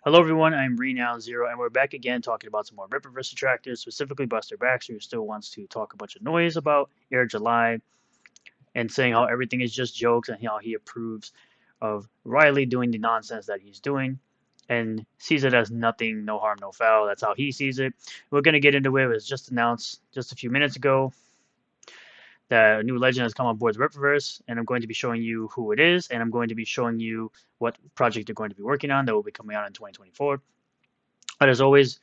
Hello everyone, I'm Renown Zero, and we're back again talking about some more Rippaverse detractors, specifically Buster Baxter, who still wants to talk a bunch of noise about Air July and saying how everything is just jokes and how he approves of Riley doing the nonsense that he's doing and sees it as nothing, no harm, no foul. That's how he sees it. We're going to get into it. It was just announced just a few minutes ago that a new legend has come on board the Rippaverse, and I'm going to be showing you who it is, and I'm going to be showing you what project they're going to be working on that will be coming out in 2024. But as always,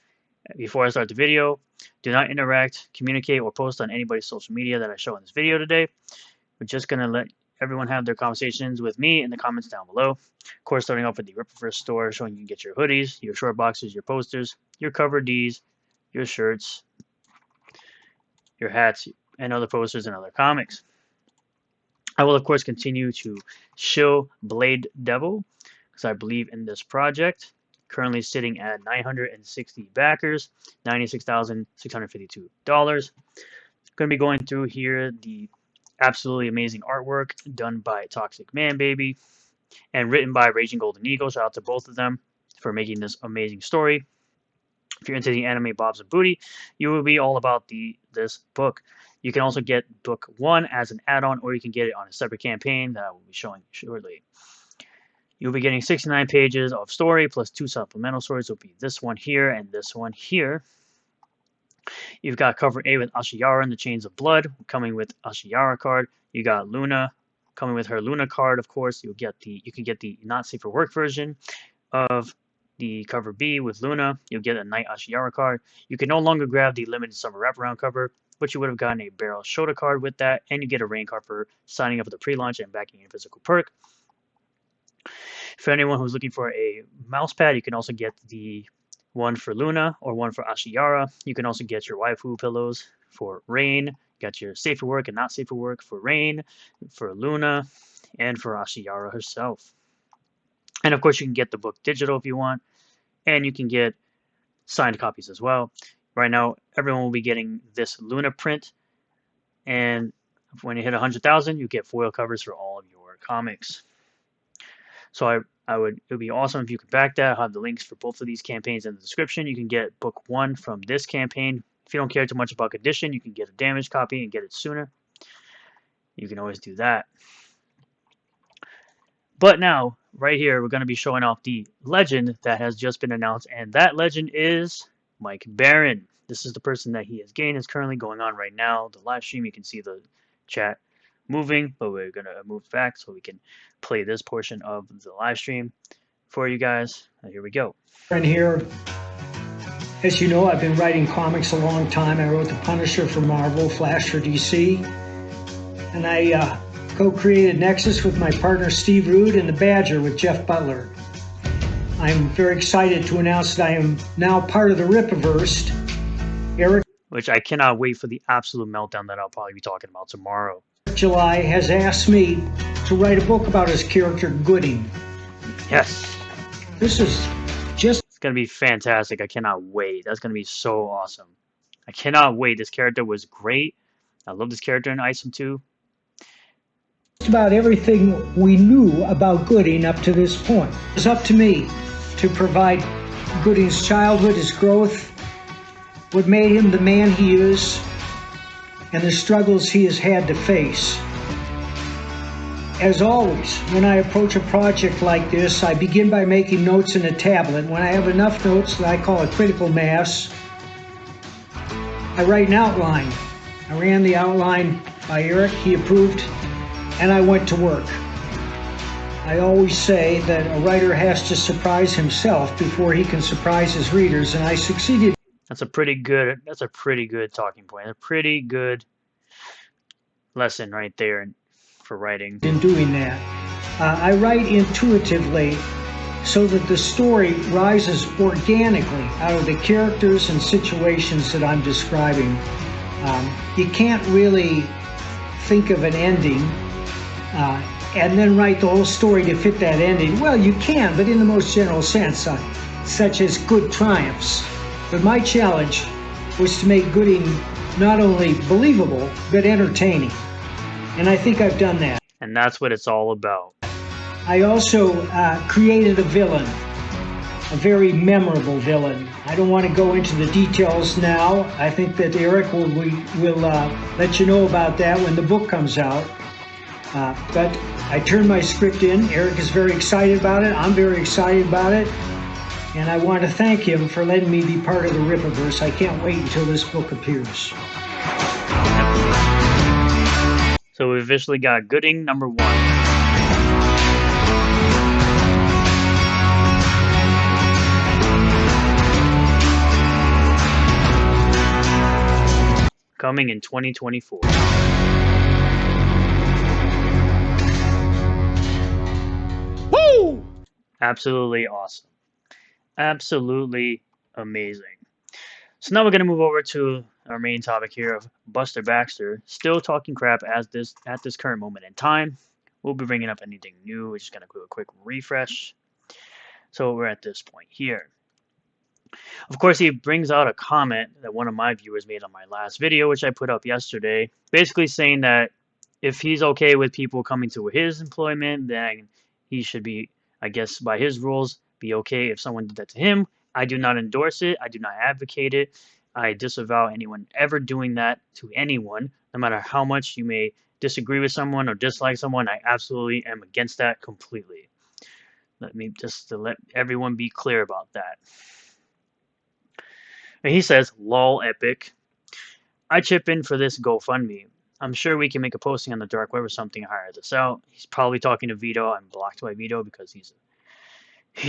before I start the video, do not interact, communicate, or post on anybody's social media that I show in this video today. We're just going to let everyone have their conversations with me in the comments down below. Of course, starting off with the Rippaverse store, showing you can get your hoodies, your short boxes, your posters, your cover Ds, your shirts, your hats, and other posters and other comics. I will, of course, continue to shill Blade Devil because I believe in this project. Currently sitting at 960 backers, $96,652. Going to be going through here the absolutely amazing artwork done by Toxic Man Baby and written by Raging Golden Eagle. Shout out to both of them for making this amazing story. If you're into the anime Bob's and Booty, you will be all about this book. You can also get book 1 as an add-on, or you can get it on a separate campaign that I will be showing shortly. You'll be getting 69 pages of story plus 2 supplemental stories. Will be this one here and this one here. You've got cover A with Ashiyara and the Chains of Blood coming with Ashiyara card. You got Luna coming with her Luna card, of course. You can get the not safe for work version of the cover B with Luna. You'll get a Night Ashiyara card. You can no longer grab the limited summer wraparound cover, but you would have gotten a Barrel Shota card with that, and you get a Rain card for signing up for the pre-launch and backing a physical perk. For anyone who's looking for a mouse pad, you can also get the one for Luna or one for Ashiyara. You can also get your waifu pillows for Rain. You got your safe for work and not safe for work for Rain, for Luna, and for Ashiyara herself. And of course, you can get the book digital if you want, and you can get signed copies as well. Right now, everyone will be getting this Luna print, and when you hit 100,000, you get foil covers for all of your comics. So it would be awesome if you could back that. I'll have the links for both of these campaigns in the description. You can get book 1 from this campaign. If you don't care too much about condition, you can get a damaged copy and get it sooner. You can always do that. But now, right here, we're going to be showing off the legend that has just been announced, and that legend is Mike Barron. This is the person that he has gained. Is currently going on right now. The live stream, you can see the chat moving, but we're going to move back so we can play this portion of the live stream for you guys. Here we go. And here, as you know, I've been writing comics a long time. I wrote The Punisher for Marvel, Flash for DC, and I co-created Nexus with my partner Steve Rude and The Badger with Jeff Butler. I'm very excited to announce that I am now part of the Rippaverse. Eric, which I cannot wait for the absolute meltdown that I'll probably be talking about tomorrow. July has asked me to write a book about his character Gooding. Yes. This is just... It's going to be fantastic. I cannot wait. That's going to be so awesome. I cannot wait. This character was great. I love this character in Isom 2. Just about everything we knew about Gooding up to this point. It's up to me to provide Gooding's childhood, his growth, what made him the man he is, and the struggles he has had to face. As always, when I approach a project like this, I begin by making notes in a tablet. When I have enough notes that I call a critical mass, I write an outline. I ran the outline by Eric, he approved, and I went to work. I always say that a writer has to surprise himself before he can surprise his readers, and I succeeded. That's a pretty good talking point. A pretty good lesson right there for writing. In doing that, I write intuitively so that the story rises organically out of the characters and situations that I'm describing. You can't really think of an ending and then write the whole story to fit that ending. Well, you can, but in the most general sense, such as good triumphs. But my challenge was to make Gooding not only believable, but entertaining. And I think I've done that. And that's what it's all about. I also created a villain a very memorable villain. I don't want to go into the details now. I think that Eric will let you know about that when the book comes out. But I turned my script in. Eric is very excited about it. I'm very excited about it. And I want to thank him for letting me be part of the Rippaverse. I can't wait until this book appears. So we officially got Gooding #1. Coming in 2024. Woo! Absolutely awesome. Absolutely amazing. So now we're going to move over to our main topic here of Buster Baxter, still talking crap at this current moment in time. We'll be bringing up anything new. We're just going to do a quick refresh. So we're at this point here. Of course, he brings out a comment that one of my viewers made on my last video, which I put up yesterday, basically saying that if he's okay with people coming to his employment, then he should be, I guess, by his rules, be okay if someone did that to him. I do not endorse it. I do not advocate it. I disavow anyone ever doing that to anyone, no matter how much you may disagree with someone or dislike someone. I absolutely am against that completely. Let everyone be clear about that. And he says, lol epic. I chip in for this GoFundMe. I'm sure we can make a posting on the dark web or something to hire this out. He's probably talking to Vito. I'm blocked by Vito because he's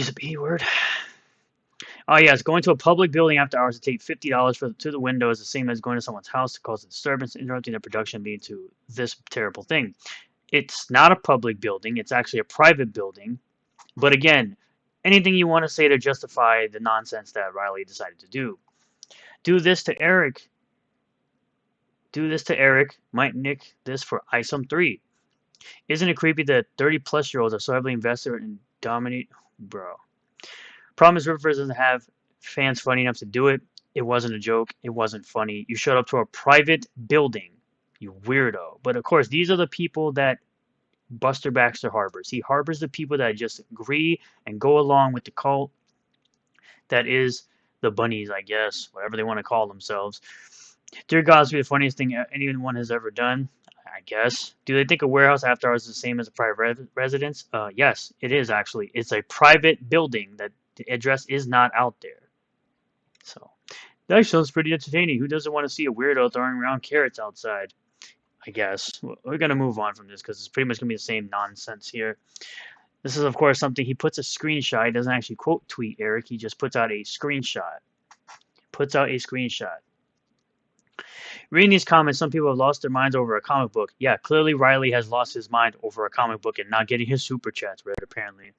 a B word. Oh yes, going to a public building after hours to take $50 to the window is the same as going to someone's house to cause a disturbance, interrupting their production, leading to this terrible thing. It's not a public building. It's actually a private building. But again, anything you want to say to justify the nonsense that Riley decided to do. Do this to Eric, might nick this for ISOM 3. Isn't it creepy that 30-plus-year-olds are so heavily invested in dominate? Bro. Problem is, Rippaverse doesn't have fans funny enough to do it. It wasn't a joke. It wasn't funny. You showed up to a private building, you weirdo. But of course, these are the people that Buster Baxter harbors. He harbors the people that just agree and go along with the cult that is the bunnies, I guess, whatever they want to call themselves. Dear God, this be the funniest thing anyone has ever done, I guess. Do they think a warehouse after hours is the same as a private residence? Yes, it is actually. It's a private building that the address is not out there. So that sounds pretty entertaining. Who doesn't want to see a weirdo throwing around carrots outside? I guess. We're going to move on from this because it's pretty much going to be the same nonsense here. This is, of course, something he puts a screenshot. He doesn't actually quote tweet Eric. He just puts out a screenshot. Reading these comments, some people have lost their minds over a comic book. Yeah, clearly Riley has lost his mind over a comic book and not getting his super chats read, apparently.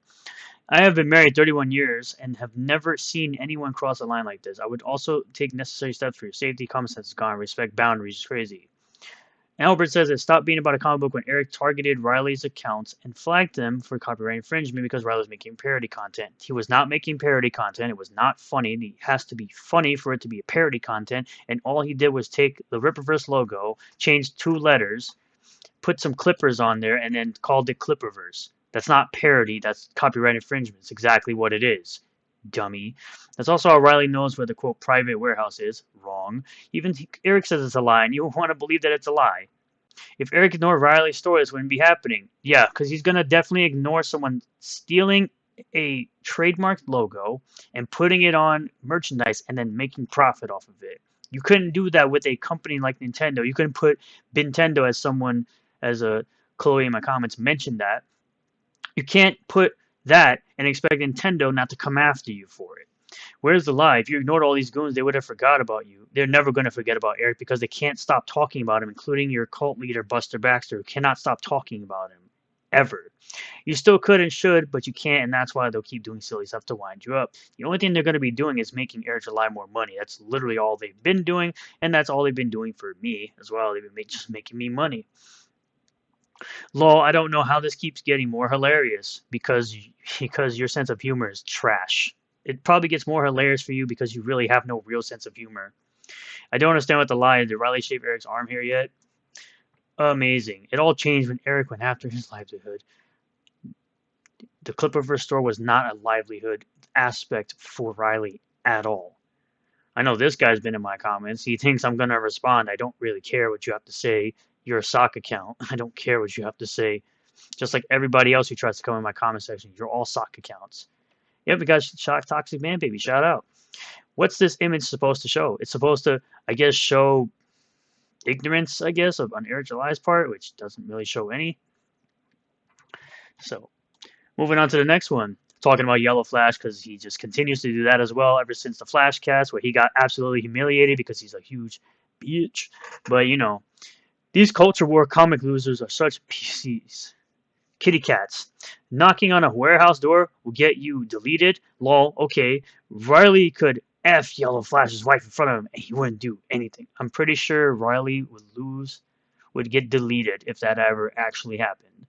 I have been married 31 years and have never seen anyone cross a line like this. I would also take necessary steps for your safety. Common sense is gone. Respect boundaries is crazy. Albert says it stopped being about a comic book when Eric targeted Riley's accounts and flagged them for copyright infringement because Riley was making parody content. He was not making parody content. It was not funny. It has to be funny for it to be a parody content. And all he did was take the Rippaverse logo, change 2 letters, put some clippers on there, and then called it Clipperverse. That's not parody. That's copyright infringement. It's exactly what it is. Dummy. That's also how Riley knows where the quote private warehouse is. Wrong. Even Eric says it's a lie, and you want to believe that it's a lie. If Eric ignored Riley's story, this wouldn't be happening. Yeah, because he's going to definitely ignore someone stealing a trademarked logo and putting it on merchandise and then making profit off of it. You couldn't do that with a company like Nintendo. You couldn't put Nintendo as someone, as a Chloe in my comments mentioned that. You can't put that and expect Nintendo not to come after you for it. Where's the lie? If you ignored all these goons, they would have forgot about you. They're never going to forget about Eric because they can't stop talking about him, including your cult leader, Buster Baxter, who cannot stop talking about him. Ever. You still could and should, but you can't, and that's why they'll keep doing silly stuff to wind you up. The only thing they're going to be doing is making Eric July more money. That's literally all they've been doing, and that's all they've been doing for me as well. They've been just making me money. Lol, I don't know how this keeps getting more hilarious because your sense of humor is trash. It probably gets more hilarious for you because you really have no real sense of humor. I don't understand what the lie is. Did Riley shave Eric's arm here yet? Amazing. It all changed when Eric went after his livelihood. The Clipperverse store was not a livelihood. aspect for Riley at all. I know this guy's been in my comments. He thinks I'm going to respond. I don't really care what you have to say. You're a sock account. I don't care what you have to say. Just like everybody else who tries to come in my comment section, you're all sock accounts. Yep, we got Shock Toxic Man Baby. Shout out. What's this image supposed to show? It's supposed to, I guess, show ignorance, I guess, on Eric July's part, which doesn't really show any. So, moving on to the next one. Talking about Yellow Flash because he just continues to do that as well ever since the Flash cast, where he got absolutely humiliated because he's a huge bitch. But you know, these culture war comic losers are such PCs. Kitty cats. Knocking on a warehouse door will get you deleted. Lol. Okay. Riley could F Yellow Flash's wife in front of him and he wouldn't do anything. I'm pretty sure Riley would get deleted if that ever actually happened.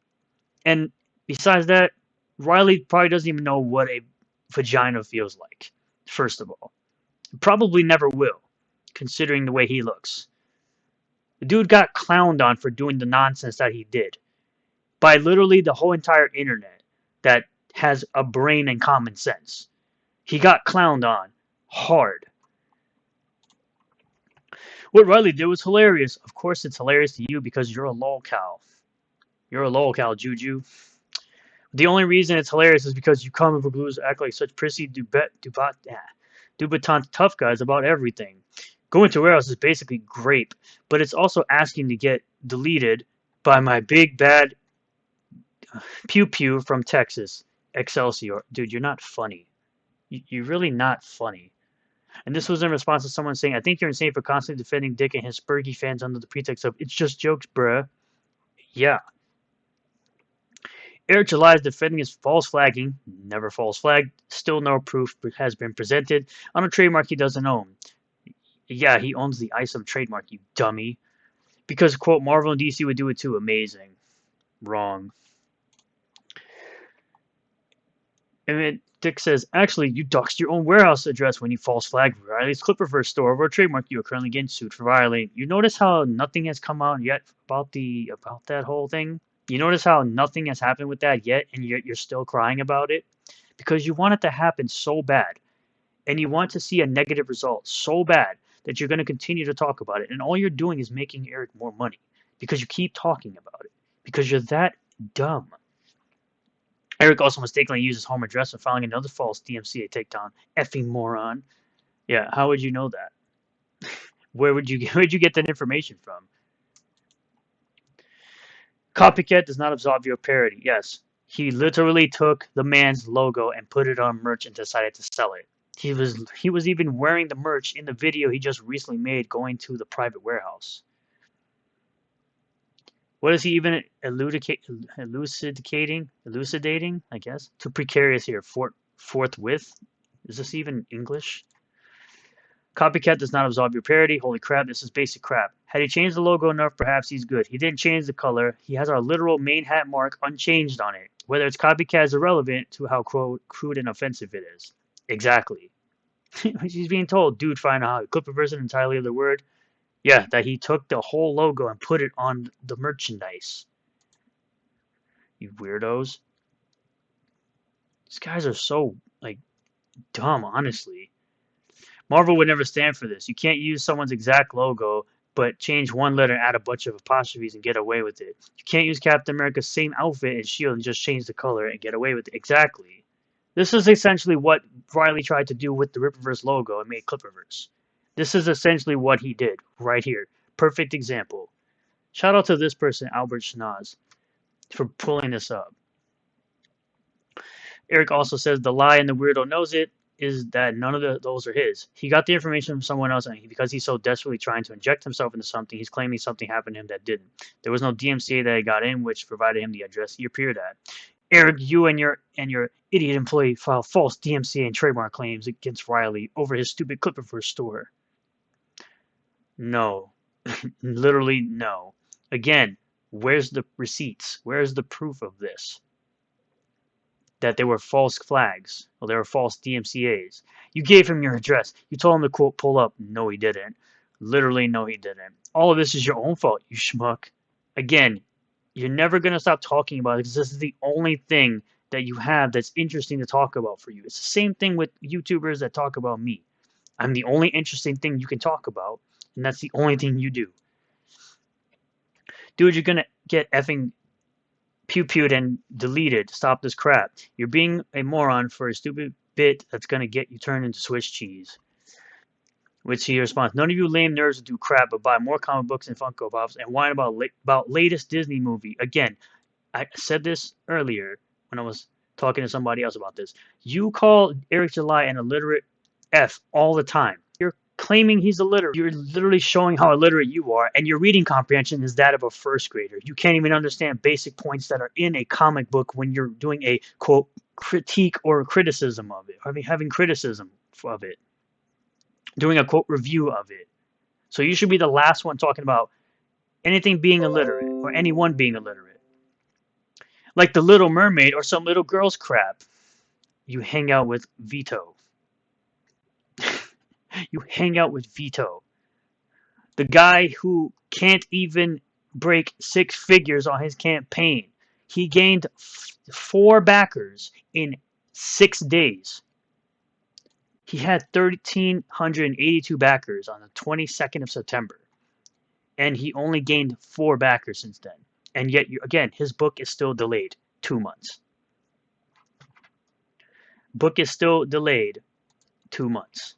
And besides that, Riley probably doesn't even know what a vagina feels like, first of all. Probably never will, considering the way he looks. The dude got clowned on for doing the nonsense that he did by literally the whole entire internet that has a brain and common sense. He got clowned on hard. What Riley did was hilarious. Of course it's hilarious to you because you're a lolcow. You're a lolcow, Juju. The only reason it's hilarious is because you comic book losers act like such prissy Dubatant tough guys about everything. Going to warehouse is basically grape, but it's also asking to get deleted by my big bad pew pew from Texas, Excelsior. Dude, you're not funny. You're really not funny. And this was in response to someone saying, I think you're insane for constantly defending Dick and his Spurgy fans under the pretext of, it's just jokes, bruh. Yeah. Eric July is defending his false flagging, never false flagged, still no proof has been presented, on a trademark he doesn't own. Yeah, he owns the ISOM trademark, you dummy. Because, quote, Marvel and DC would do it too. Amazing. Wrong. And then Dick says, actually, you doxed your own warehouse address when you false flagged Riley's Clipperverse store over a trademark you are currently getting sued for violating. You notice how nothing has come out yet about that whole thing? You notice how nothing has happened with that yet, and you're still crying about it? Because you want it to happen so bad, and you want to see a negative result so bad that you're going to continue to talk about it, and all you're doing is making Eric more money, because you keep talking about it, because you're that dumb. Eric also mistakenly used his home address when filing another false DMCA takedown. Effing moron. Yeah, how would you know that? Where'd you get that information from? Copycat does not absolve your parody. Yes, he literally took the man's logo and put it on merch and decided to sell it. He was even wearing the merch in the video he just recently made going to the private warehouse. What is he even elucidating, I guess? Too precarious here. Forthwith? Is this even English? Copycat does not absolve your parody. Holy crap, this is basic crap. Had he changed the logo enough, perhaps he's good. He didn't change the color. He has our literal main hat mark unchanged on it. Whether it's copycat is irrelevant to how crude and offensive it is. Exactly. She's being told, dude, find out how Clipperverse an entirely other word. Yeah, that he took the whole logo and put it on the merchandise. You weirdos. These guys are so, dumb, honestly. Marvel would never stand for this. You can't use someone's exact logo, but change one letter and add a bunch of apostrophes and get away with it. You can't use Captain America's same outfit and shield and just change the color and get away with it. Exactly. This is essentially what Riley tried to do with the Rippaverse logo and made Clipperverse. This is essentially what he did right here. Perfect example. Shout out to this person, Albert Schnaz, for pulling this up. Eric also says the lie and the weirdo knows it is that none of those are his. He got the information from someone else, and because he's so desperately trying to inject himself into something, he's claiming something happened to him that didn't. There was no DMCA that he got in, which provided him the address he appeared at. Eric, you and your idiot employee filed false DMCA and trademark claims against Riley over his stupid Clipperverse store. No. Literally no. Again, where's the receipts? Where's the proof of this? That they were false flags. Well, they were false DMCAs. You gave him your address. You told him to, quote, pull up. No, he didn't. Literally, no, he didn't. All of this is your own fault, you schmuck. Again, you're never going to stop talking about it because this is the only thing that you have that's interesting to talk about for you. It's the same thing with YouTubers that talk about me. I'm the only interesting thing you can talk about, and that's the only thing you do. Dude, you're gonna get effing pew-pewed and deleted. Stop this crap. You're being a moron for a stupid bit that's gonna get you turned into Swiss cheese. Which he responds, none of you lame nerds will do crap but buy more comic books and Funko Pops and whine about latest Disney movie. Again, I said this earlier when I was talking to somebody else about this. You call Eric July an illiterate F all the time. You're claiming he's illiterate. You're literally showing how illiterate you are, and your reading comprehension is that of a first grader. You can't even understand basic points that are in a comic book when you're doing a, quote, critique or criticism of it. I mean, having criticism of it. Doing a, quote, review of it. So you should be the last one talking about anything being illiterate or anyone being illiterate. Like the Little Mermaid or some little girl's crap. You hang out with Vito. You hang out with Vito. The guy who can't even break 6 figures on his campaign. He gained 4 backers in 6 days. He had 1,382 backers on the 22nd of September. And he only gained 4 backers since then. And yet, again, his book is still delayed 2 months. Book is still delayed 2 months.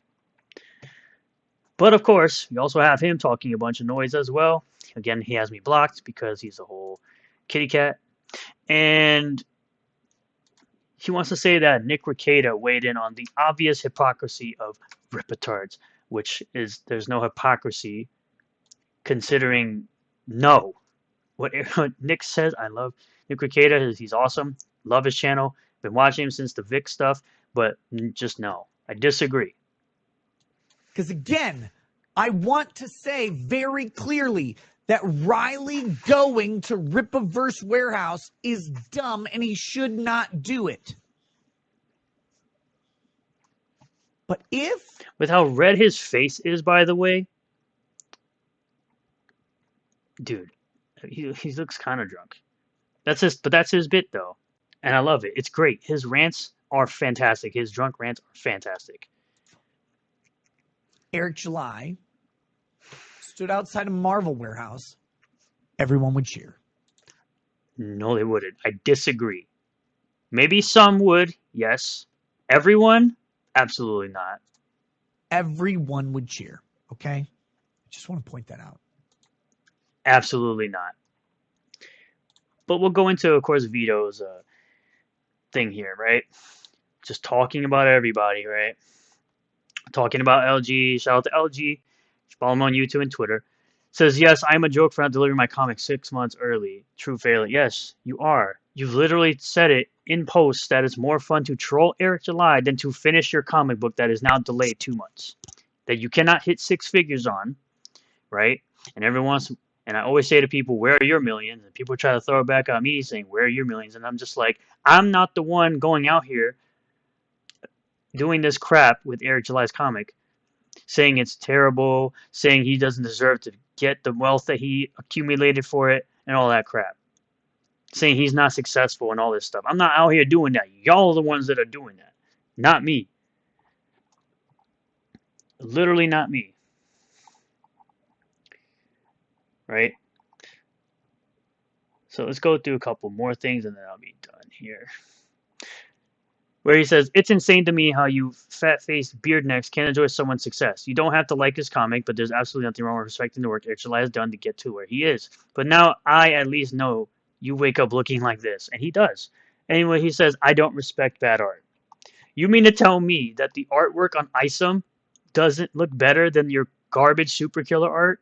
But of course, we also have him talking a bunch of noise as well. Again, he has me blocked because he's a whole kitty cat. And he wants to say that Nick Rekieta weighed in on the obvious hypocrisy of Rippatards, which is, there's no hypocrisy considering no. What Nick says, I love Nick Rekieta, he's awesome. Love his channel. Been watching him since the Vic stuff, but just no. I disagree. Because again, I want to say very clearly that Riley going to Rippaverse Warehouse is dumb and he should not do it. But if... With how red his face is, by the way, dude, he looks kind of drunk. But that's his bit, though. And I love it. It's great. His rants are fantastic. His drunk rants are fantastic. Eric July stood outside a Marvel warehouse, everyone would cheer. No, they wouldn't. I disagree. Maybe some would, yes. Everyone? Absolutely not. Everyone would cheer, okay? I just want to point that out. Absolutely not. But we'll go into, of course, Vito's thing here, right? Just talking about everybody, right? Talking about LG. Shout out to LG. Follow him on YouTube and Twitter. Says, yes, I'm a joke for not delivering my comic 6 months early. True failure. Yes, you are. You've literally said it in posts that it's more fun to troll Eric July than to finish your comic book that is now delayed 2 months. That you cannot hit 6 figures on, right? And and I always say to people, where are your millions? And people try to throw it back on me saying, where are your millions? And I'm just like, I'm not the one going out here doing this crap with Eric July's comic, saying it's terrible, saying he doesn't deserve to get the wealth that he accumulated for it, and all that crap. Saying he's not successful and all this stuff. I'm not out here doing that. Y'all are the ones that are doing that. Not me. Literally not me. Right? So let's go through a couple more things and then I'll be done here. Where he says, it's insane to me how you fat-faced beard necks can't enjoy someone's success. You don't have to like his comic, but there's absolutely nothing wrong with respecting the work Eric July has done to get to where he is. But now I at least know you wake up looking like this. And he does. Anyway, he says, I don't respect bad art. You mean to tell me that the artwork on Isom doesn't look better than your garbage super killer art?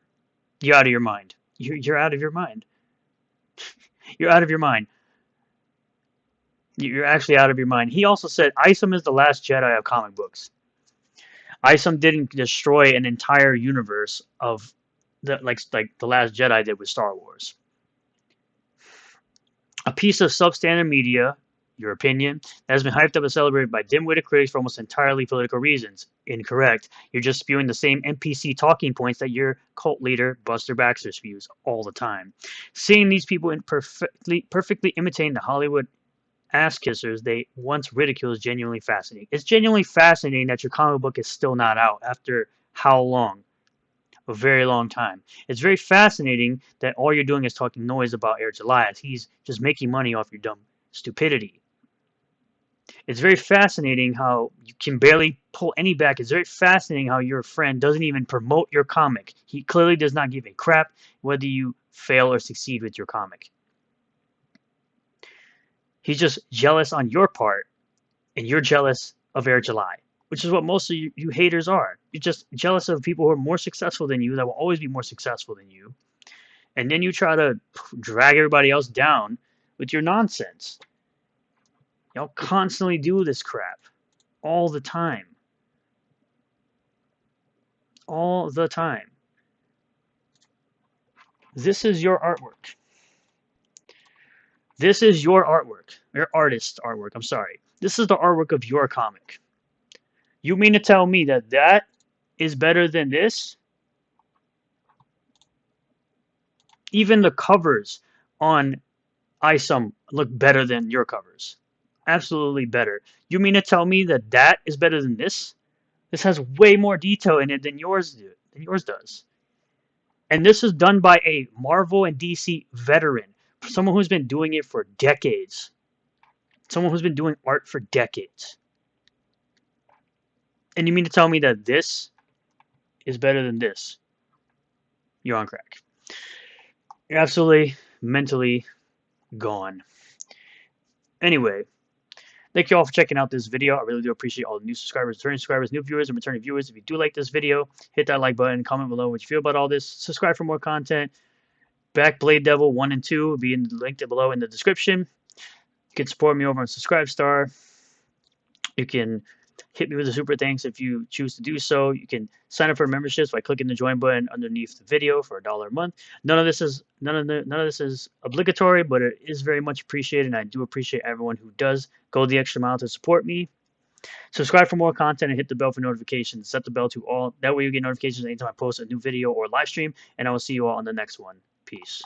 You're out of your mind. You're out of your mind. You're out of your mind. You're actually out of your mind. He also said Isom is the last Jedi of comic books. Isom didn't destroy an entire universe of like the Last Jedi did with Star Wars. A piece of substandard media, your opinion, that has been hyped up and celebrated by dim-witted critics for almost entirely political reasons. Incorrect. You're just spewing the same NPC talking points that your cult leader, Buster Baxter, spews all the time. Seeing these people in perfectly imitating the Hollywood ass kissers they once ridiculed is genuinely fascinating. It's genuinely fascinating that your comic book is still not out after how long? A very long time. It's very fascinating that all you're doing is talking noise about Air July as he's just making money off your dumb stupidity. It's very fascinating how you can barely pull any back. It's very fascinating how your friend doesn't even promote your comic. He clearly does not give a crap whether you fail or succeed with your comic. He's just jealous on your part, and you're jealous of Air July, which is what most of you haters are. You're just jealous of people who are more successful than you, that will always be more successful than you. And then you try to drag everybody else down with your nonsense. Y'all constantly do this crap all the time. All the time. This is your artwork. This is your artwork. Your artist's artwork, I'm sorry. This is the artwork of your comic. You mean to tell me that that is better than this? Even the covers on ISOM look better than your covers. Absolutely better. You mean to tell me that that is better than this? This has way more detail in it than yours does. And this is done by a Marvel and DC veteran, someone who's been doing it for decades. Someone who's been doing art for decades. And you mean to tell me that this is better than this? You're on crack. You're absolutely mentally gone. Anyway, thank you all for checking out this video. I really do appreciate all the new subscribers, returning subscribers, new viewers, and returning viewers. If you do like this video, hit that like button, comment below what you feel about all this, subscribe for more content. Back Blade Devil 1 and 2 will be linked below in the description. You can support me over on Subscribestar. You can hit me with a super thanks if you choose to do so. You can sign up for memberships by clicking the join button underneath the video for $1 a month. None of this is obligatory, but it is very much appreciated, and I do appreciate everyone who does go the extra mile to support me. Subscribe for more content and hit the bell for notifications. Set the bell to all. That way you get notifications anytime I post a new video or live stream, and I will see you all on the next one. Peace.